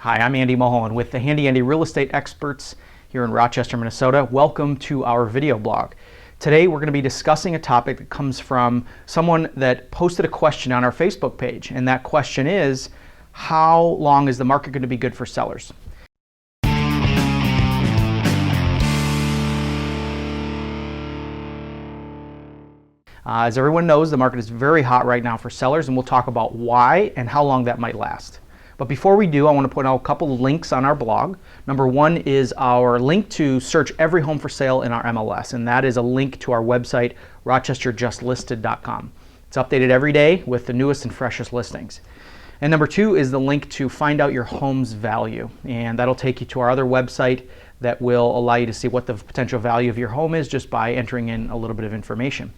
Hi, I'm Andy Mulholland with the Handy Andy Real Estate Experts here in Rochester, Minnesota. Welcome to our video blog. Today we're going to be discussing a topic that comes from someone that posted a question on our Facebook page, and that question is, how long is the market going to be good for sellers? As everyone knows, the market is very hot right now for sellers, and we'll talk about why and how long that might last. But before we do, I want to put out a couple of links on our blog. Number one is our link to search every home for sale in our MLS, and that is a link to our website, rochesterjustlisted.com. It's updated every day with the newest and freshest listings. And number two is the link to find out your home's value, and that'll take you to our other website that will allow you to see what the potential value of your home is just by entering in a little bit of information.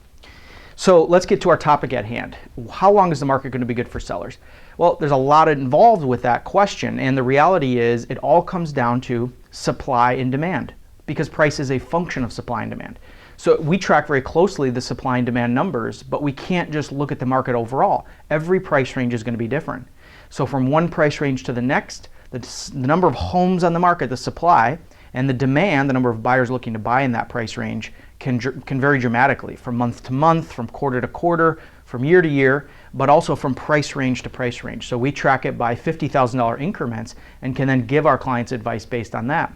So let's get to our topic at hand. How long is the market going to be good for sellers? Well, there's a lot involved with that question, and the reality is it all comes down to supply and demand, because price is a function of supply and demand. So we track very closely the supply and demand numbers, but we can't just look at the market overall. Every price range is going to be different. So from one price range to the next, the number of homes on the market, the supply, and the demand, the number of buyers looking to buy in that price range, can vary dramatically from month to month, from quarter to quarter, from year to year, but also from price range to price range. So we track it by $50,000 increments and can then give our clients advice based on that.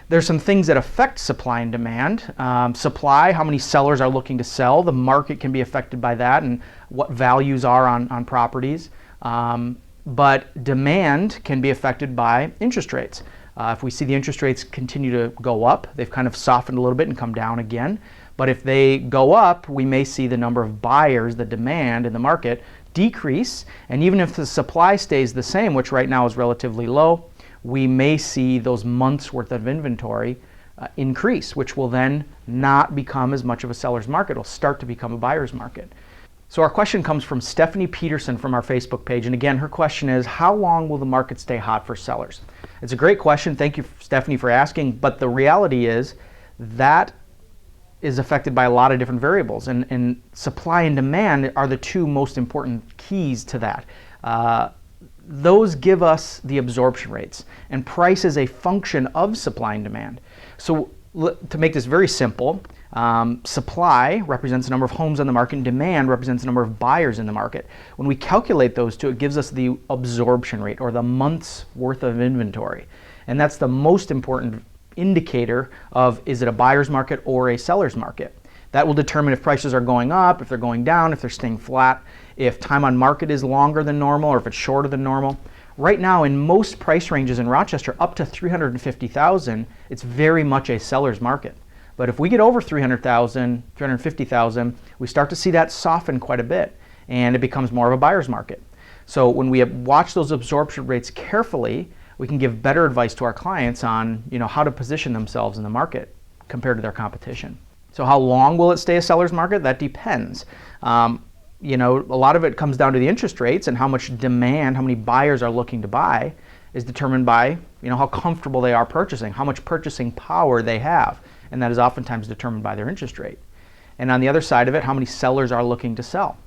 There's some things that affect supply and demand. Supply, how many sellers are looking to sell. The market can be affected by that and what values are on properties. But demand can be affected by interest rates. If we see the interest rates continue to go up, they've kind of softened a little bit and come down again. But if they go up, we may see the number of buyers, the demand in the market, decrease. And even if the supply stays the same, which right now is relatively low, we may see those months worth of inventory increase, which will then not become as much of a seller's market. It'll start to become a buyer's market. So our question comes from Stephanie Peterson from our Facebook page. And again, her question is, how long will the market stay hot for sellers? It's a great question. Thank you, Stephanie, for asking. But the reality is that is affected by a lot of different variables. And supply and demand are the two most important keys to that. Those give us the absorption rates. And price is a function of supply and demand. So to make this very simple, supply represents the number of homes on the market, and demand represents the number of buyers in the market. When we calculate those two, it gives us the absorption rate, or the month's worth of inventory. And that's the most important indicator of, is it a buyer's market or a seller's market? That will determine if prices are going up, if they're going down, if they're staying flat, if time on market is longer than normal, or if it's shorter than normal. Right now, in most price ranges in Rochester, up to $350,000, it's very much a seller's market. But if we get over $300,000, $350,000, we start to see that soften quite a bit, and it becomes more of a buyer's market. So when we watch those absorption rates carefully, we can give better advice to our clients on, how to position themselves in the market compared to their competition. So how long will it stay a seller's market? That depends. A lot of it comes down to the interest rates, and how much demand, how many buyers are looking to buy is determined by, how comfortable they are purchasing, how much purchasing power they have. And that is oftentimes determined by their interest rate. And on the other side of it, how many sellers are looking to sell.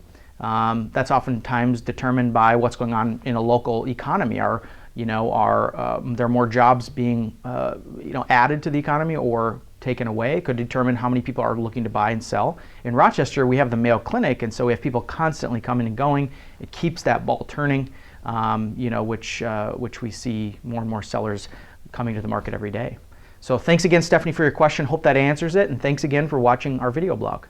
That's oftentimes determined by what's going on in a local economy. Are there more jobs being added to the economy or taken away? It could determine how many people are looking to buy and sell. In Rochester, we have the Mayo Clinic, and so we have people constantly coming and going. It keeps that ball turning, which we see more and more sellers coming to the market every day. So thanks again, Stephanie, for your question. Hope that answers it, and thanks again for watching our video blog.